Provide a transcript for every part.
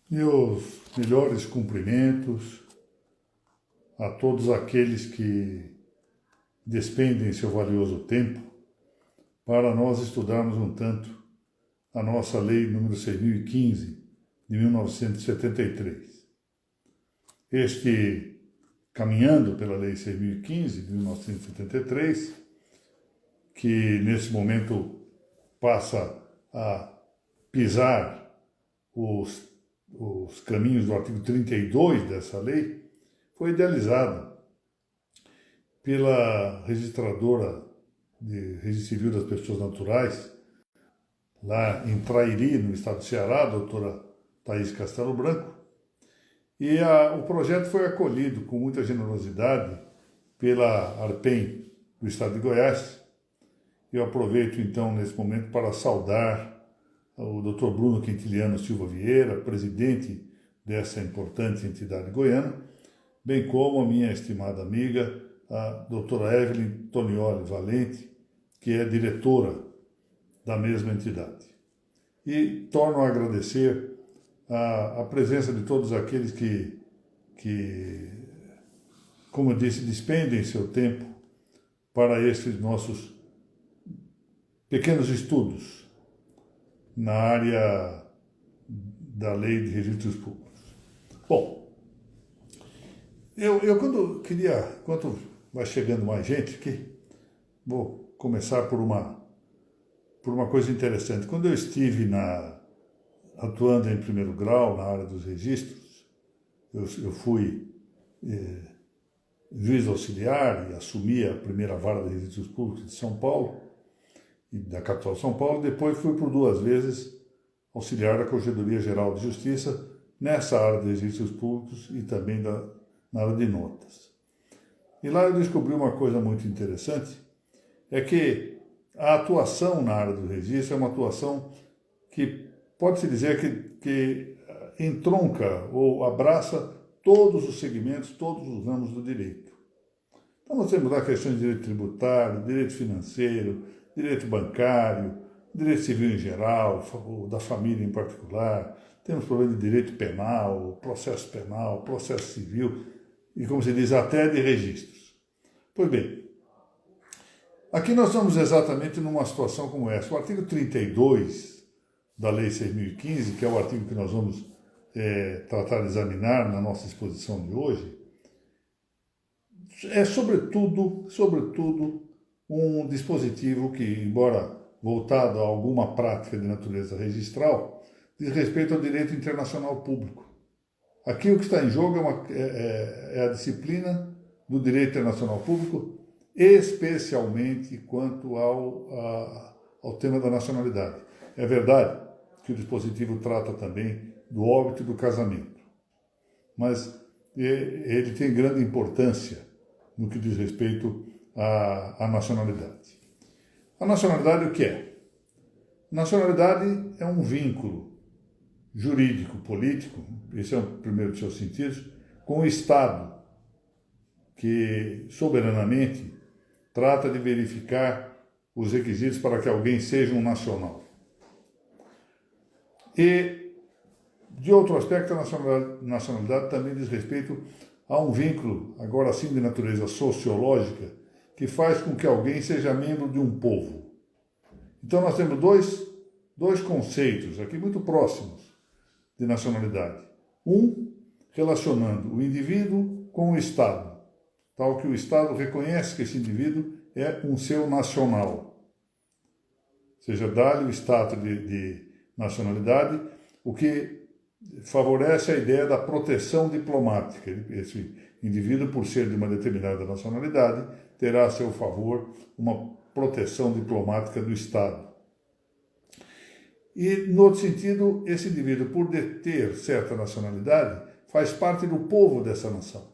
Meus melhores cumprimentos a todos aqueles que despendem seu valioso tempo para nós estudarmos um tanto a nossa lei número 6.015 de 1973. Caminhando pela lei 6.015 de 1973, que nesse momento passa a pisar os caminhos do artigo 32 dessa lei, foi idealizada pela registradora de Registro Civil das Pessoas Naturais, lá em Trairi, no estado do Ceará, a doutora Thaís Castelo Branco, e o projeto foi acolhido com muita generosidade pela ARPEM do estado de Goiás. Eu aproveito então nesse momento para saudar o Dr. Bruno Quintiliano Silva Vieira, presidente dessa importante entidade goiana, bem como a minha estimada amiga, a doutora Evelyn Tonioli Valente, que é diretora da mesma entidade. E torno a agradecer a presença de todos aqueles que, como eu disse, despendem seu tempo para esses nossos pequenos estudos na área da lei de registros públicos. Bom, enquanto vai chegando mais gente aqui, vou começar por uma coisa interessante. Quando eu estive atuando em primeiro grau na área dos registros, eu fui juiz auxiliar e assumi a primeira vara de registros públicos de São Paulo, e da capital de São Paulo. Depois fui por 2 vezes auxiliar da Corregedoria Geral de Justiça nessa área de registros públicos e também na área de notas. E lá eu descobri uma coisa muito interessante, é que a atuação na área do registro é uma atuação que pode-se dizer que entronca ou abraça todos os segmentos, todos os ramos do direito. Então nós temos lá questões de direito tributário, direito financeiro, direito bancário, direito civil em geral, da família em particular, temos problema de direito penal, processo civil e, como se diz, até de registros. Pois bem, aqui nós estamos exatamente numa situação como essa. O artigo 32 da Lei 6.015, que é o artigo que nós vamos tratar de examinar na nossa exposição de hoje, é sobretudo um dispositivo que, embora voltado a alguma prática de natureza registral, diz respeito ao direito internacional público. Aqui o que está em jogo é a disciplina do direito internacional público, especialmente quanto ao tema da nacionalidade. É verdade que o dispositivo trata também do óbito e do casamento, mas ele tem grande importância no que diz respeito à nacionalidade. A nacionalidade o que é? Nacionalidade é um vínculo jurídico, político, esse é o primeiro de seus sentidos, com o Estado, que soberanamente trata de verificar os requisitos para que alguém seja um nacional. E, de outro aspecto, a nacionalidade também diz respeito a um vínculo, agora sim de natureza sociológica, que faz com que alguém seja membro de um povo. Então nós temos dois conceitos aqui muito próximos de nacionalidade. Um, relacionando o indivíduo com o Estado, tal que o Estado reconhece que esse indivíduo é um seu nacional. Ou seja, dá-lhe o status de nacionalidade, o que favorece a ideia da proteção diplomática. Esse indivíduo, por ser de uma determinada nacionalidade, terá a seu favor uma proteção diplomática do Estado. E, no outro sentido, esse indivíduo, por deter certa nacionalidade, faz parte do povo dessa nação.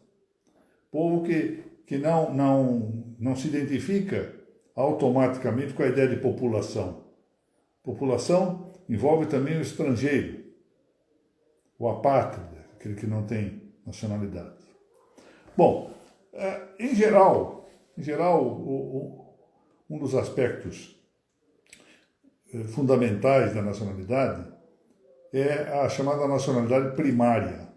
Povo que não se identifica automaticamente com a ideia de população. População envolve também o estrangeiro, o apátrida, aquele que não tem nacionalidade. Bom, em geral, um dos aspectos fundamentais da nacionalidade é a chamada nacionalidade primária,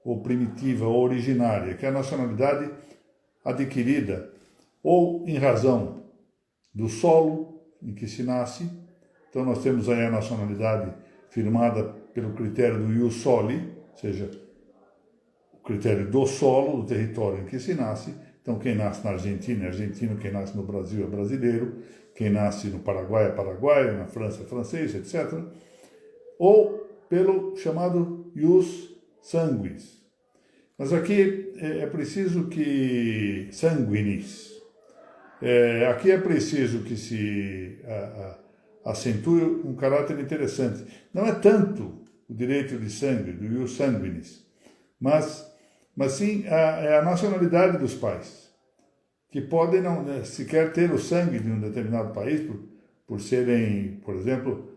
ou primitiva, ou originária, que é a nacionalidade adquirida ou em razão do solo em que se nasce. Então nós temos aí a nacionalidade firmada pelo critério do ius soli, ou seja, o critério do solo, do território em que se nasce. Então quem nasce na Argentina é argentino, quem nasce no Brasil é brasileiro, quem nasce no Paraguai é paraguaio, na França é francês, etc. Ou pelo chamado ius sanguinis. Mas aqui é preciso que sanguinis. Aqui é preciso que se acentue um caráter interessante. Não é tanto o direito de sangue, do ius sanguinis, mas sim a nacionalidade dos pais, que podem não sequer ter o sangue de um determinado país por serem, por exemplo,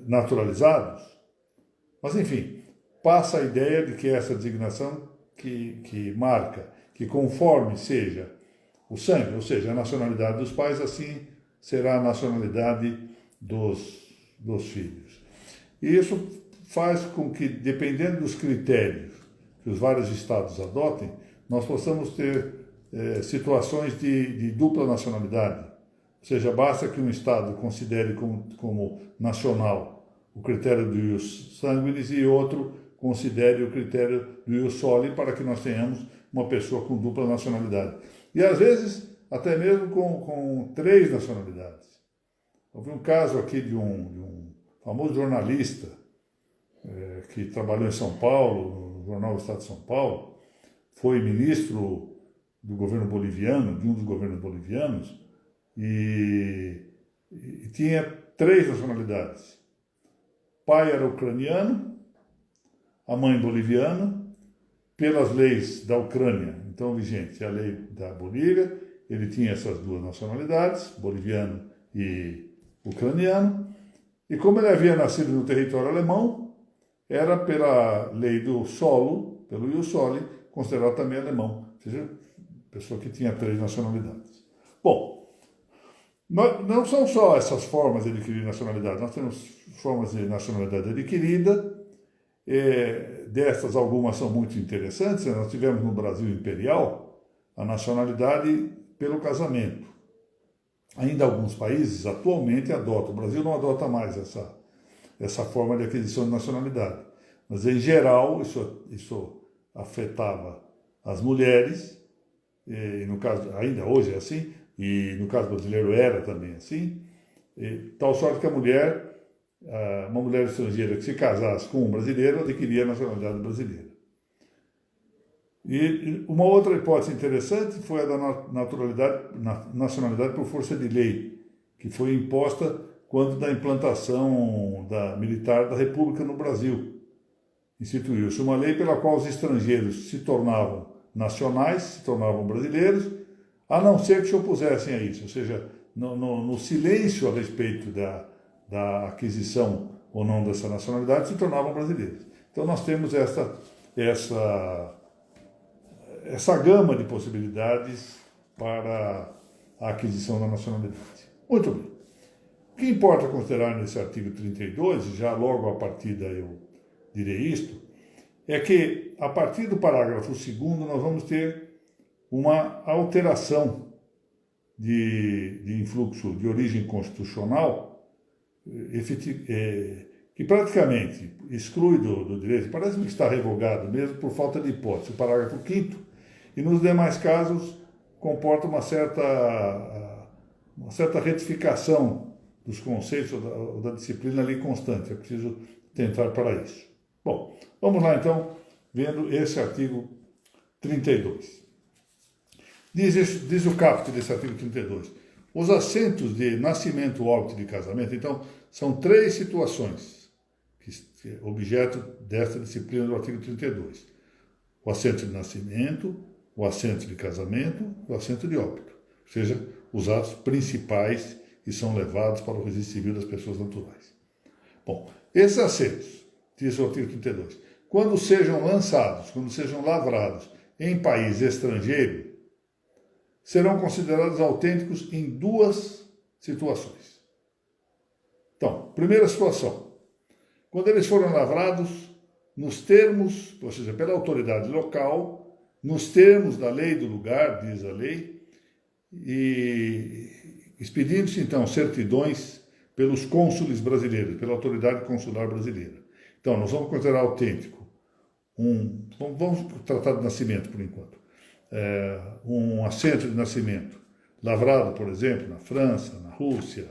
naturalizados. Mas, enfim, passa a ideia de que essa designação que marca, que conforme seja o sangue, ou seja, a nacionalidade dos pais, assim será a nacionalidade dos filhos. E isso faz com que, dependendo dos critérios que os vários estados adotem, nós possamos ter situações de dupla nacionalidade. Ou seja, basta que um estado considere como nacional o critério do ius sanguinis e outro considere o critério do ius soli, para que nós tenhamos uma pessoa com dupla nacionalidade. E às vezes até mesmo com 3 nacionalidades. Houve um caso aqui de um famoso jornalista que trabalhou em São Paulo, no jornal do Estado de São Paulo, foi ministro do governo boliviano, de um dos governos bolivianos, e tinha 3 nacionalidades. O pai era ucraniano, a mãe boliviana, pelas leis da Ucrânia, então vigente a lei da Bolívia, ele tinha essas 2 nacionalidades, boliviano e ucraniano, e como ele havia nascido no território alemão, era pela lei do solo, pelo ius soli, considerado também alemão, ou seja, pessoa que tinha 3 nacionalidades. Bom, não são só essas formas de adquirir nacionalidade, nós temos formas de nacionalidade adquirida, destas algumas são muito interessantes. Nós tivemos no Brasil imperial a nacionalidade pelo casamento. Ainda alguns países atualmente adotam, o Brasil não adota mais essa forma de aquisição de nacionalidade, mas em geral isso afetava as mulheres, e no caso, ainda hoje é assim, e no caso brasileiro era também assim, tal sorte que uma mulher estrangeira que se casasse com um brasileiro adquiria a nacionalidade brasileira. E uma outra hipótese interessante foi a da nacionalidade por força de lei, que foi imposta quando da implantação militar da República no Brasil. Instituiu-se uma lei pela qual os estrangeiros se tornavam nacionais, se tornavam brasileiros, a não ser que se opusessem a isso, ou seja, no silêncio a respeito da aquisição ou não dessa nacionalidade, se tornavam brasileiros. Então nós temos essa gama de possibilidades para a aquisição da nacionalidade. Muito bem. O que importa considerar nesse artigo 32, e já logo a partida eu direi isto, é que a partir do parágrafo 2º nós vamos ter uma alteração de influxo de origem constitucional que praticamente exclui do direito, parece que está revogado mesmo por falta de hipótese, o parágrafo 5º, e nos demais casos comporta uma certa retificação dos conceitos ou da disciplina ali constante. É preciso tentar para isso. Bom, vamos lá então, vendo esse artigo 32. Diz o caput desse artigo 32. Os assentos de nascimento, óbito e de casamento, então, são 3 situações que é objeto desta disciplina do artigo 32. O assento de nascimento, o assento de casamento e o assento de óbito. Ou seja, os atos principais que são levados para o registro civil das pessoas naturais. Bom, esses assentos, diz o artigo 32, quando sejam lançados, quando sejam lavrados em país estrangeiro, serão considerados autênticos em 2 situações. Então, primeira situação. Quando eles foram lavrados, nos termos, ou seja, pela autoridade local, nos termos da lei do lugar, diz a lei, e expedindo-se então certidões pelos cônsules brasileiros, pela autoridade consular brasileira. Então, nós vamos considerar autêntico vamos tratar de nascimento por enquanto, um assento de nascimento lavrado, por exemplo, na França, na Rússia,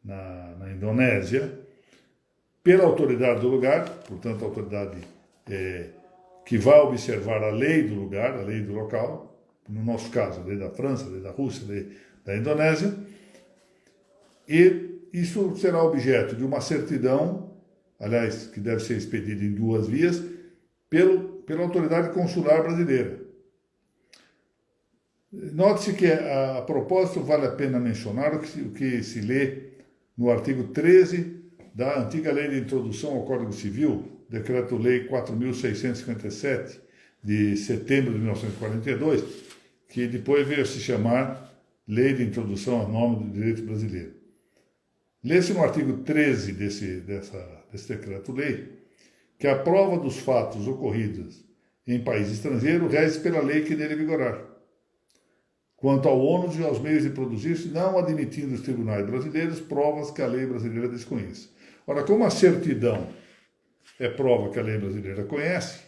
na Indonésia, pela autoridade do lugar, portanto, a autoridade que vai observar a lei do lugar, a lei do local, no nosso caso, a lei da França, a lei da Rússia, a lei da Indonésia, e isso será objeto de uma certidão, aliás, que deve ser expedida em 2 vias, pela autoridade consular brasileira. Note-se que, a propósito, vale a pena mencionar o que se lê no artigo 13 da antiga Lei de Introdução ao Código Civil, Decreto-Lei 4.657, de setembro de 1942, que depois veio a se chamar Lei de Introdução ao Nome do Direito Brasileiro. Lê-se no artigo 13 desse decreto-lei que a prova dos fatos ocorridos em país estrangeiro rege pela lei que nele vigorar, quanto ao ônus e aos meios de produzir-se, não admitindo os tribunais brasileiros provas que a lei brasileira desconhece. Ora, como a certidão é prova que a lei brasileira conhece,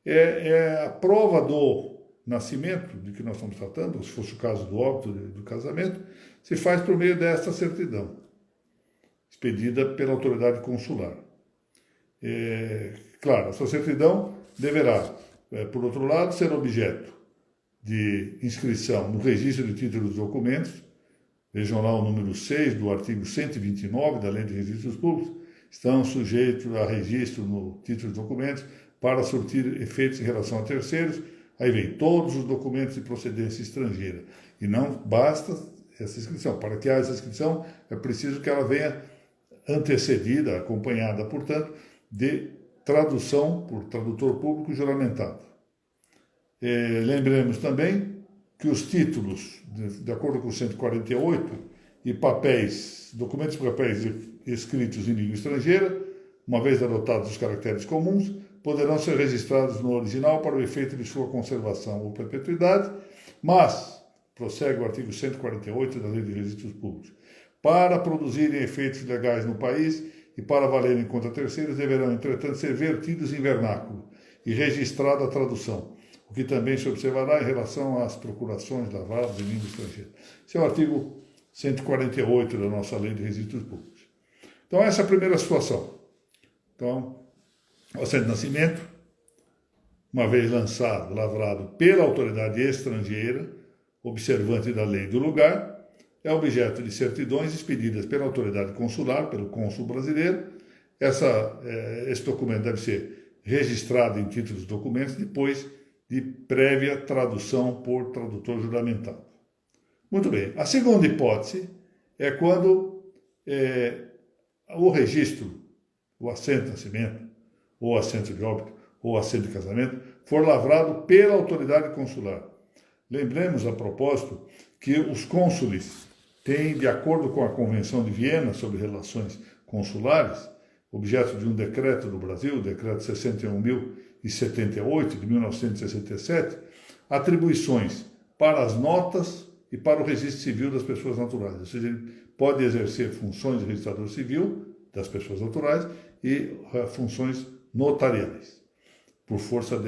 é a prova do nascimento, de que nós estamos tratando, se fosse o caso do óbito, do casamento, se faz por meio desta certidão, expedida pela autoridade consular. Claro, essa certidão deverá, por outro lado, ser objeto de inscrição no registro de títulos e documentos. Vejam lá o número 6 do artigo 129 da Lei de Registros Públicos, estão sujeitos a registro no título de documentos para surtir efeitos em relação a terceiros. Aí vem todos os documentos de procedência estrangeira. E não basta essa inscrição. Para que haja essa inscrição, é preciso que ela venha antecedida, acompanhada, portanto, de tradução por tradutor público juramentado. Lembremos também que os títulos, de acordo com o 148, e documentos e papéis escritos em língua estrangeira, uma vez adotados os caracteres comuns, poderão ser registrados no original para o efeito de sua conservação ou perpetuidade, mas, prossegue o artigo 148 da Lei de Registros Públicos, para produzirem efeitos legais no país e para valerem contra terceiros, deverão, entretanto, ser vertidos em vernáculo e registrada a tradução, o que também se observará em relação às procurações lavradas em língua estrangeira. Esse é o artigo 148 da nossa Lei de Registros Públicos. Então, essa é a primeira situação. Então, o assento de nascimento, uma vez lançado, lavrado pela autoridade estrangeira, observante da lei do lugar, é objeto de certidões expedidas pela autoridade consular, pelo cônsul brasileiro. Esse documento deve ser registrado em títulos de documentos depois de prévia tradução por tradutor juramentado. Muito bem. A segunda hipótese é quando o registro, o assento de nascimento, ou assento de óbito, ou assento de casamento, for lavrado pela autoridade consular. Lembremos, a propósito, que os cônsules têm, de acordo com a Convenção de Viena sobre Relações Consulares, objeto de um decreto do Brasil, o decreto 61.078, de 1967, atribuições para as notas e para o registro civil das pessoas naturais. Ou seja, ele pode exercer funções de registrador civil das pessoas naturais e funções notariais, por força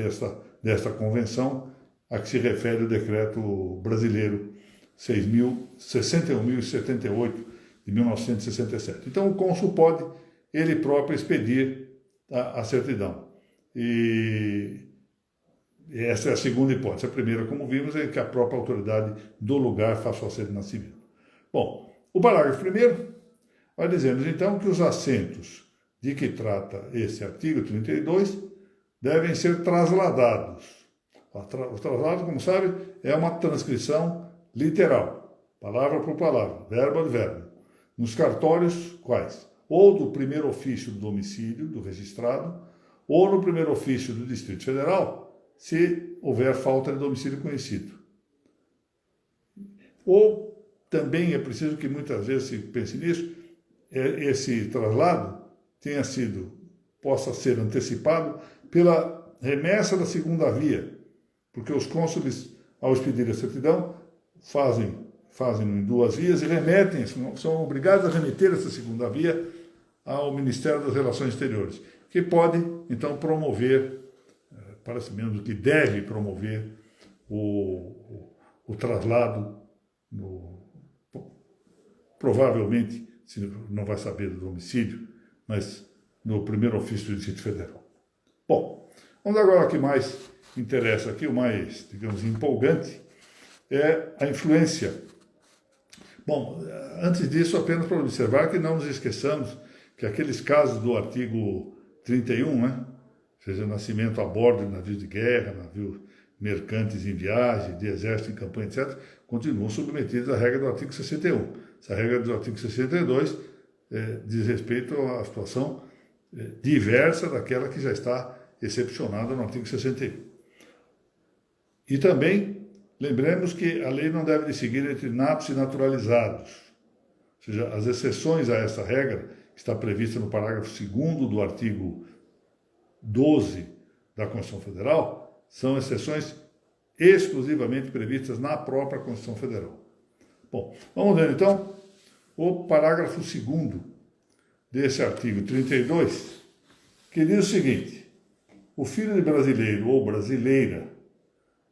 desta convenção a que se refere o decreto brasileiro 61.078 de 1967. Então, o cônsul pode, ele próprio, expedir a certidão. E essa é a segunda hipótese. A primeira, como vimos, é que a própria autoridade do lugar faça o assento de nascimento. Bom, o parágrafo primeiro vai dizendo, então, que os assentos de que trata esse artigo 32 devem ser trasladados. O traslado, como sabe, é uma transcrição literal, palavra por palavra, verbo a verbo. Nos cartórios, quais? Ou do primeiro ofício do domicílio do registrado, ou no primeiro ofício do Distrito Federal, se houver falta de domicílio conhecido. Ou também é preciso que muitas vezes se pense nisso, esse traslado possa ser antecipado pela remessa da segunda via, porque os cônsules, ao expedir a certidão, fazem em duas vias e remetem, são obrigados a remeter essa segunda via ao Ministério das Relações Exteriores, que pode, então, promover, parece menos que deve promover o traslado, provavelmente, se não vai saber do domicílio, mas no primeiro ofício do Distrito Federal. Bom, vamos agora ao que mais interessa aqui, o mais, digamos, empolgante, é a influência. Bom, antes disso, apenas para observar que não nos esqueçamos que aqueles casos do artigo 31, né, ou seja, nascimento a bordo de navios de guerra, navios mercantes em viagem, de exército em campanha, etc., continuam submetidos à regra do artigo 61. Essa regra do artigo 62 diz respeito à situação diversa daquela que já está excepcionada no artigo 61. E também lembremos que a lei não deve seguir entre natos e naturalizados. Ou seja, as exceções a essa regra, que está prevista no parágrafo 2º do artigo 12 da Constituição Federal, são exceções exclusivamente previstas na própria Constituição Federal. Bom, vamos ver então o parágrafo 2º desse artigo 32, que diz o seguinte: o filho de brasileiro ou brasileira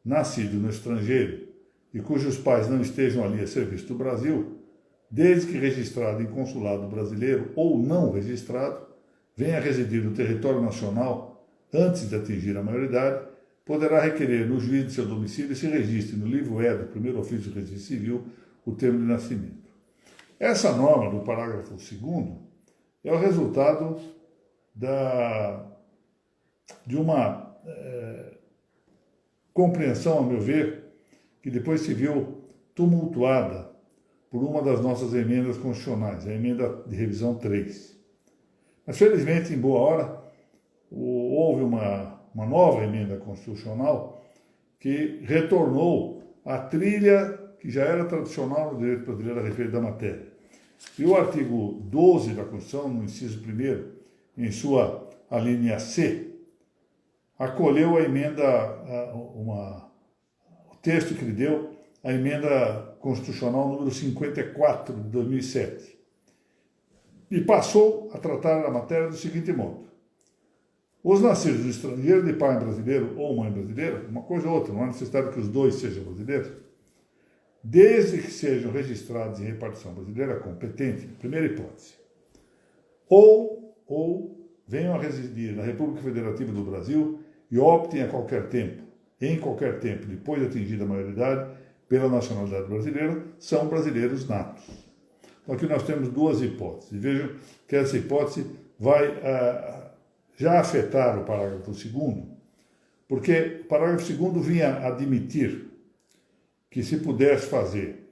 nascido no estrangeiro e cujos pais não estejam ali a serviço do Brasil, desde que registrado em consulado brasileiro ou não registrado, venha residir no território nacional antes de atingir a maioridade, poderá requerer no juiz de seu domicílio e se registre no livro E do primeiro ofício de registro civil o termo de nascimento. Essa norma do parágrafo 2º é o resultado de uma compreensão, a meu ver, que depois se viu tumultuada por uma das nossas emendas constitucionais, a emenda de revisão 3. Mas, felizmente, em boa hora, houve uma nova emenda constitucional que retornou à trilha que já era tradicional no direito brasileiro a respeito da matéria. E o artigo 12 da Constituição, no inciso 1º, em sua alínea C, acolheu a emenda, o texto que lhe deu a emenda constitucional número 54 de 2007 e passou a tratar a matéria do seguinte modo: os nascidos do estrangeiro de pai brasileiro ou mãe brasileira, uma coisa ou outra, não há necessidade que os dois sejam brasileiros, desde que sejam registrados em repartição brasileira competente, primeira hipótese, ou venham a residir na República Federativa do Brasil e optem em qualquer tempo, depois de atingida a maioridade, pela nacionalidade brasileira, são brasileiros natos. Então aqui nós temos duas hipóteses. Vejam que essa hipótese vai já afetar o parágrafo 2º, porque o parágrafo 2º vinha admitir que se pudesse fazer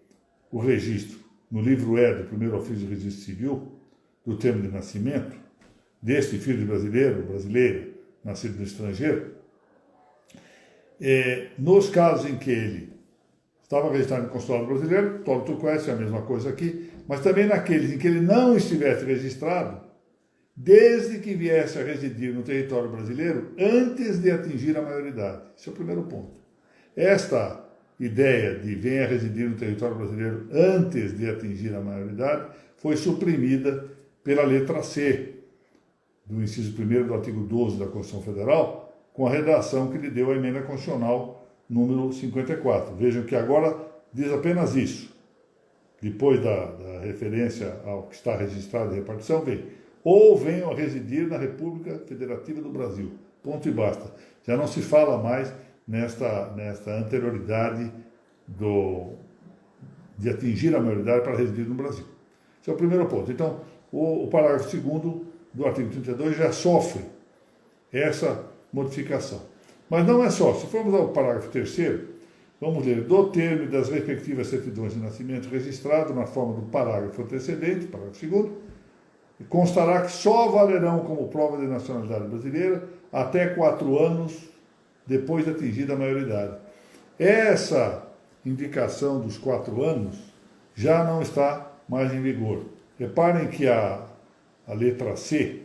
o registro no livro E do primeiro ofício de registro civil do termo de nascimento deste filho de brasileiro ou brasileira nascido no estrangeiro, nos casos em que ele estava registrado no consulado brasileiro, todo tu conhece a mesma coisa aqui, mas também naqueles em que ele não estivesse registrado, desde que viesse a residir no território brasileiro antes de atingir a maioridade. Esse é o primeiro ponto. Esta ideia de venha residir no território brasileiro antes de atingir a maioridade foi suprimida pela letra C do inciso 1º do artigo 12 da Constituição Federal, com a redação que lhe deu a emenda constitucional número 54. Vejam que agora diz apenas isso. Depois da referência ao que está registrado em repartição, vem ou venham a residir na República Federativa do Brasil. Ponto e basta. Já não se fala mais nesta anterioridade de atingir a maioridade para residir no Brasil. Esse é o primeiro ponto. Então, o parágrafo 2º do artigo 32 já sofre essa modificação. Mas não é só. Se formos ao parágrafo 3º, vamos ler: do termo e das respectivas certidões de nascimento registrado na forma do parágrafo antecedente, parágrafo 2º, constará que só valerão como prova de nacionalidade brasileira até 4 anos depois de atingida a maioridade. Essa indicação dos 4 anos já não está mais em vigor. Reparem que a letra C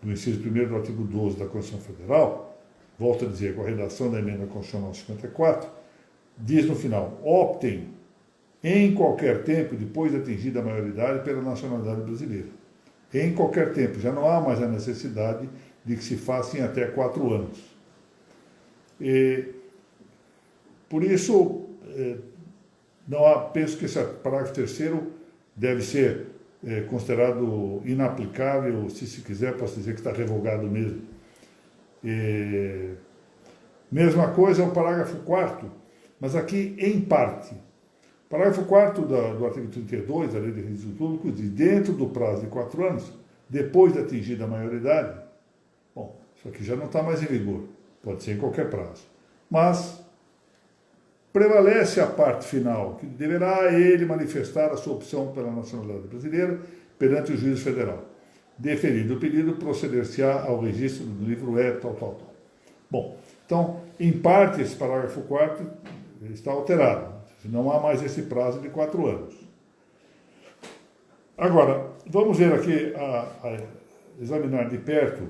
do inciso 1º do artigo 12 da Constituição Federal, volto a dizer, com a redação da emenda constitucional 54, diz no final: optem em qualquer tempo, depois de atingida a maioridade, pela nacionalidade brasileira. Em qualquer tempo, já não há mais a necessidade de que se faça em até 4 anos. Por isso, não há, penso que esse parágrafo 3º deve ser considerado inaplicável, se quiser, posso dizer que está revogado mesmo. Mesma coisa o parágrafo 4º, mas aqui em parte. Parágrafo 4º do artigo 32 da Lei de Registro Público diz: dentro do prazo de 4 anos, depois de atingida a maioridade, bom, isso aqui já não está mais em vigor, pode ser em qualquer prazo, mas prevalece a parte final, que deverá ele manifestar a sua opção pela nacionalidade brasileira perante o juiz federal. Deferido o pedido, proceder-se-á ao registro do livro E, tal. Bom, então, em parte, esse parágrafo 4º está alterado. Não há mais esse prazo de 4 anos. Agora, vamos ver aqui, examinar de perto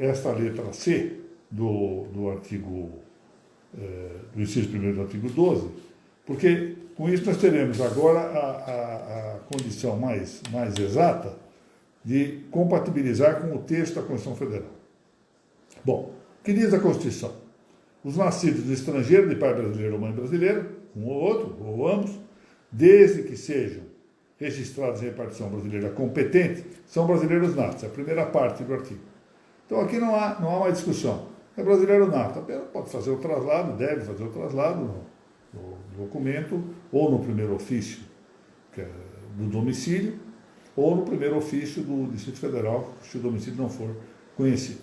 esta letra C do artigo, do inciso 1º do artigo 12, porque com isso nós teremos agora a condição mais exata de compatibilizar com o texto da Constituição Federal. Bom, o que diz a Constituição? Os nascidos do estrangeiro, de pai brasileiro ou mãe brasileira, um ou outro, ou ambos, desde que sejam registrados em repartição brasileira competente, são brasileiros natos. É a primeira parte do artigo. Então aqui não há mais discussão. É brasileiro nato. Apenas pode fazer o traslado, deve fazer o traslado no documento, ou no primeiro ofício do domicílio, ou no primeiro ofício do Distrito Federal, se o domicílio não for conhecido.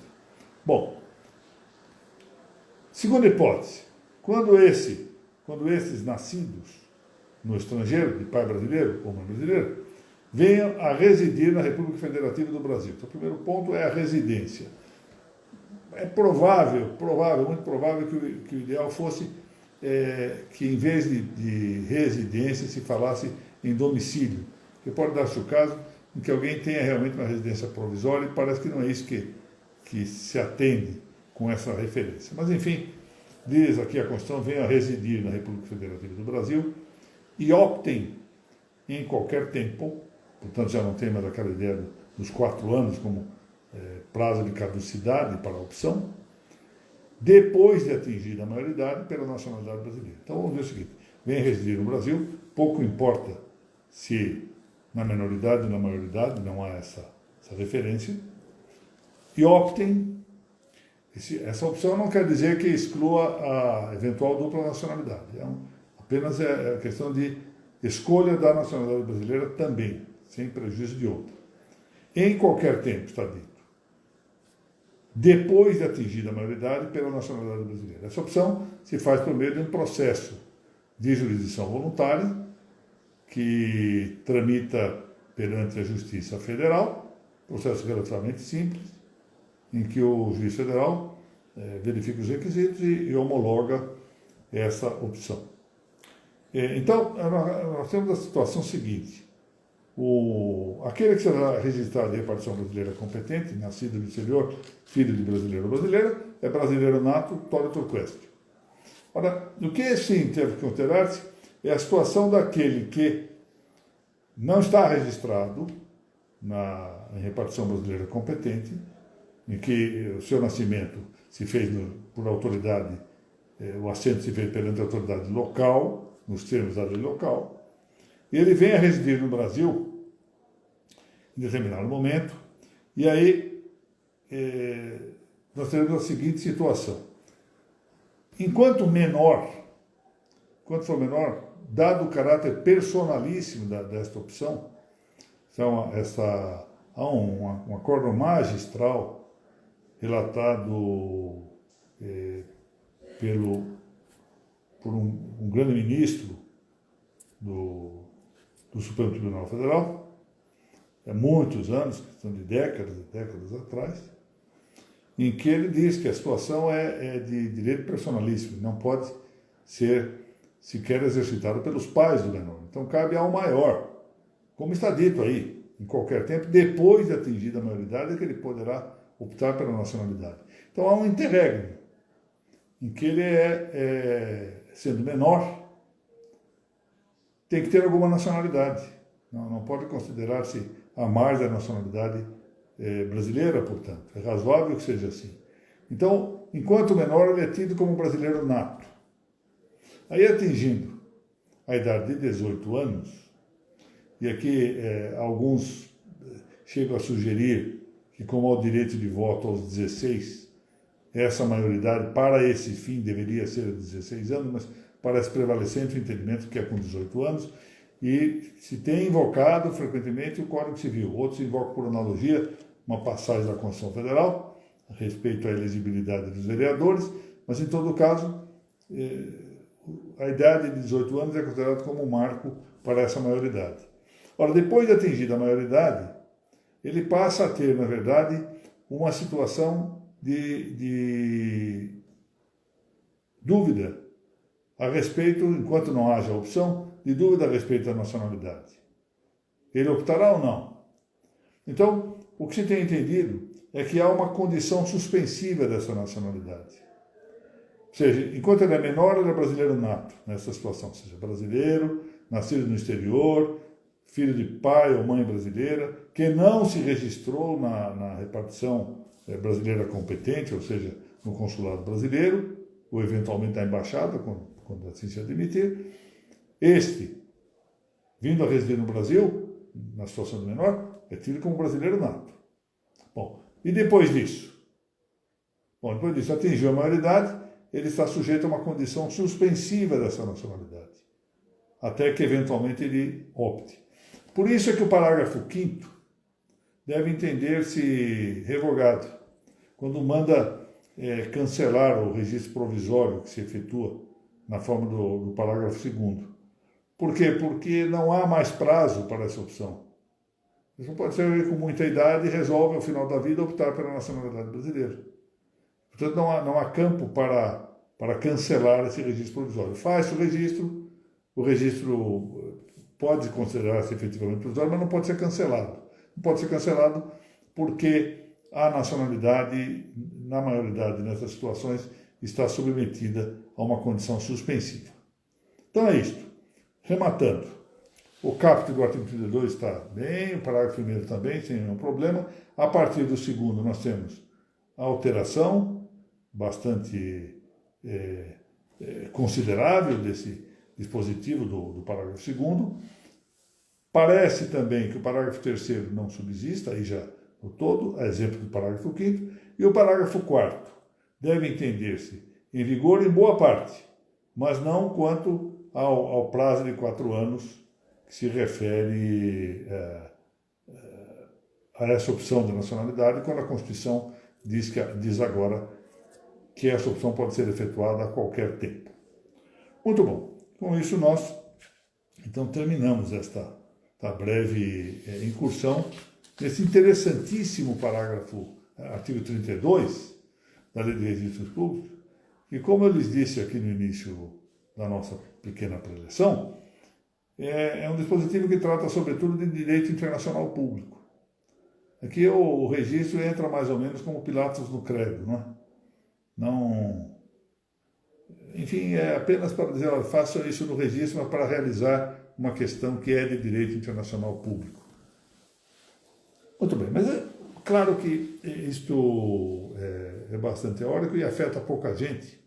Bom, segunda hipótese, quando esses nascidos no estrangeiro, de pai brasileiro ou mãe brasileira, venham a residir na República Federativa do Brasil. Então, o primeiro ponto é a residência. É muito provável que o ideal fosse que, em vez de residência, se falasse em domicílio. Porque pode dar-se o caso em que alguém tenha realmente uma residência provisória e parece que não é isso que se atende com essa referência. Mas, enfim, diz aqui a Constituição: venham a residir na República Federativa do Brasil e optem em qualquer tempo, portanto já não tem mais aquela ideia dos 4 anos como prazo de caducidade para a opção, depois de atingir a maioridade, pela nacionalidade brasileira. Então vamos ver o seguinte: vem residir no Brasil, pouco importa se na menoridade ou na maioridade, não há essa referência, e optem. Essa opção não quer dizer que exclua a eventual dupla nacionalidade, apenas é a questão de escolha da nacionalidade brasileira também, sem prejuízo de outra. Em qualquer tempo, está dito, depois de atingida a maioridade, pela nacionalidade brasileira. Essa opção se faz por meio de um processo de jurisdição voluntária que tramita perante a Justiça Federal, processo relativamente simples, em que o juiz federal verifica os requisitos e homologa essa opção. Então, nós temos a situação seguinte: aquele que será registrado em repartição brasileira competente, nascido no exterior, filho de brasileiro ou brasileira, é brasileiro nato, tolito quaestio. Ora, o que sim teve que considerar-se é a situação daquele que não está registrado em repartição brasileira competente, em que o seu nascimento se fez por autoridade, o assento se fez perante a autoridade local, nos termos da lei local, e ele vem a residir no Brasil em determinado momento, e aí nós teremos a seguinte situação: enquanto for menor, dado o caráter personalíssimo desta opção, então há um acordo magistral relatado por um grande ministro do Supremo Tribunal Federal, há muitos anos, questão de décadas atrás, em que ele diz que a situação é de direito personalíssimo, não pode ser sequer exercitada pelos pais do menor. Então cabe ao maior como está dito aí, em qualquer tempo, depois de atingida a maioridade, é que ele poderá optar pela nacionalidade. Então há um interregno, em que ele sendo menor, tem que ter alguma nacionalidade. Não pode considerar-se a mais da nacionalidade brasileira, portanto. É razoável que seja assim. Então, enquanto menor, ele é tido como brasileiro nato. Aí, atingindo a idade de 18 anos, e aqui alguns chegam a sugerir que, como há o direito de voto aos 16, essa maioridade, para esse fim, deveria ser 16 anos, mas parece prevalecente o entendimento que é com 18 anos, e se tem invocado frequentemente o Código Civil. Outros invocam por analogia uma passagem da Constituição Federal a respeito à elegibilidade dos vereadores, mas em todo caso a idade de 18 anos é considerada como um marco para essa maioridade. Ora, depois de atingida a maioridade, ele passa a ter, na verdade, uma situação de dúvida a respeito, enquanto não haja opção, de dúvida a respeito da nacionalidade. Ele optará ou não? Então, o que se tem entendido é que há uma condição suspensiva dessa nacionalidade. Ou seja, enquanto ele é menor, ele é brasileiro nato nessa situação. Ou seja, brasileiro, nascido no exterior, filho de pai ou mãe brasileira, que não se registrou na repartição brasileira competente, ou seja, no consulado brasileiro, ou eventualmente na embaixada, quando assim se admitir. Este, vindo a residir no Brasil, na situação de menor, é tido como brasileiro nato. Bom, e depois disso? Bom, depois disso, atingiu a maioridade, ele está sujeito a uma condição suspensiva dessa nacionalidade, até que eventualmente ele opte. Por isso é que o parágrafo 5º deve entender-se revogado, quando manda cancelar o registro provisório que se efetua na forma do parágrafo 2º. Por quê? Porque não há mais prazo para essa opção. Isso pode ser com muita idade e resolve, ao final da vida, optar pela nacionalidade brasileira. Portanto, não há campo para cancelar esse registro provisório. Faz-se o registro pode considerar-se efetivamente provisório, mas não pode ser cancelado. Não pode ser cancelado porque a nacionalidade, na maioridade nessas situações, está submetida a uma condição suspensiva. Então é isto. Rematando, o caput do artigo 32 está bem, o parágrafo 1º também, sem nenhum problema. A partir do 2º nós temos a alteração bastante considerável desse dispositivo do parágrafo 2º. Parece também que o parágrafo 3º não subsista, aí já no todo, a exemplo do parágrafo 5º, e o parágrafo 4º deve entender-se em vigor em boa parte, mas não quanto ao prazo de 4 anos que se refere a essa opção de nacionalidade, quando a Constituição diz agora que essa opção pode ser efetuada a qualquer tempo. Muito bom. Com isso nós, então, terminamos esta breve incursão nesse interessantíssimo parágrafo, artigo 32 da Lei de Registros Públicos, e como eu lhes disse aqui no início da nossa pequena preleção, é um dispositivo que trata sobretudo de direito internacional público. Aqui o registro entra mais ou menos como Pilatos no credo, não. Enfim, é apenas para dizer, olha, faça isso no registro, mas para realizar uma questão que é de direito internacional público. Muito bem, mas é claro que isto é bastante teórico e afeta pouca gente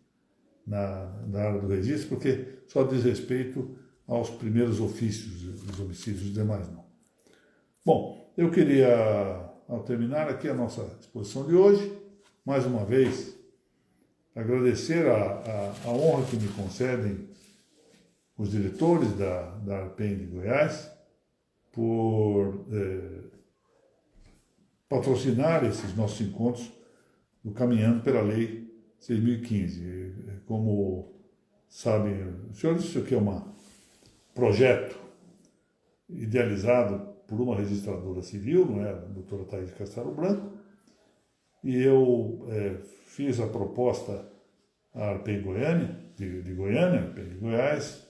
na área do registro, porque só diz respeito aos primeiros ofícios dos homicídios, os demais não. Bom, eu queria, ao terminar aqui a nossa exposição de hoje, mais uma vez, agradecer a honra que me concedem os diretores da ARPEN de Goiás por patrocinar esses nossos encontros do Caminhando pela Lei 6.015. Como sabem os senhores, isso aqui é um projeto idealizado por uma registradora civil, não é? A doutora Thaís Castelo Branco, e eu fiz a proposta à ARPEN Goiânia, de Goiânia, ARPEN de Goiás,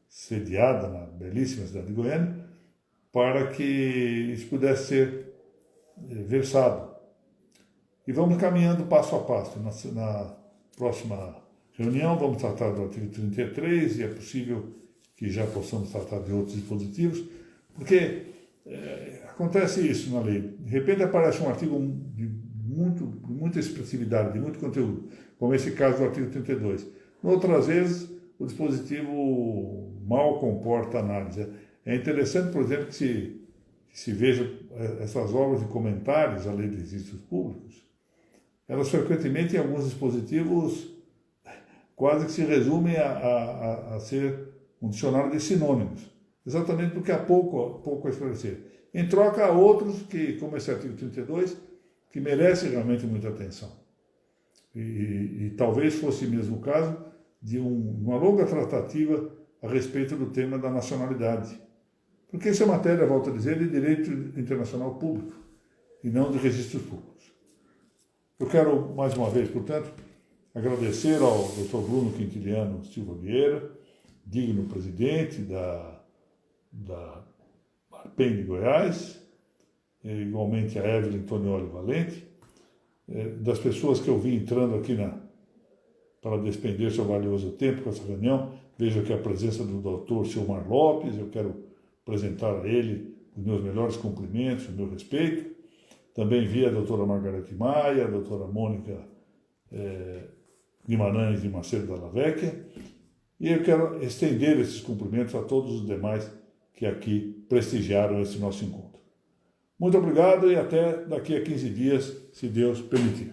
sediada na belíssima cidade de Goiânia, para que isso pudesse ser versado. E vamos caminhando passo a passo. Na próxima reunião vamos tratar do artigo 33 e é possível que já possamos tratar de outros dispositivos, porque acontece isso na lei. De repente aparece um artigo de muita expressividade, de muito conteúdo, como esse caso do artigo 32. Outras vezes, o dispositivo mal comporta análise. É interessante, por exemplo, que se veja essas obras de comentários à lei de registros públicos, elas frequentemente em alguns dispositivos quase que se resumem a ser um dicionário de sinônimos, exatamente porque há pouco a esclarecer. Em troca, há outros que, como esse artigo 32, que merecem realmente muita atenção. E talvez fosse mesmo o caso de uma longa tratativa a respeito do tema da nacionalidade. Porque essa matéria, volto a dizer, é de direito internacional público e não de registros públicos. Eu quero, mais uma vez, portanto, agradecer ao Dr. Bruno Quintiliano Silva Vieira, digno presidente da ARPEN de Goiás, igualmente a Evelyn Tonioli Valente, das pessoas que eu vi entrando aqui para despender seu valioso tempo com essa reunião. Vejo aqui a presença do Dr. Silmar Lopes, eu quero apresentar a ele os meus melhores cumprimentos, o meu respeito. Também vi a doutora Margarete Maia, a doutora Mônica Guimarães de Macedo Dalla Vecchia, e eu quero estender esses cumprimentos a todos os demais que aqui prestigiaram esse nosso encontro. Muito obrigado e até daqui a 15 dias, se Deus permitir.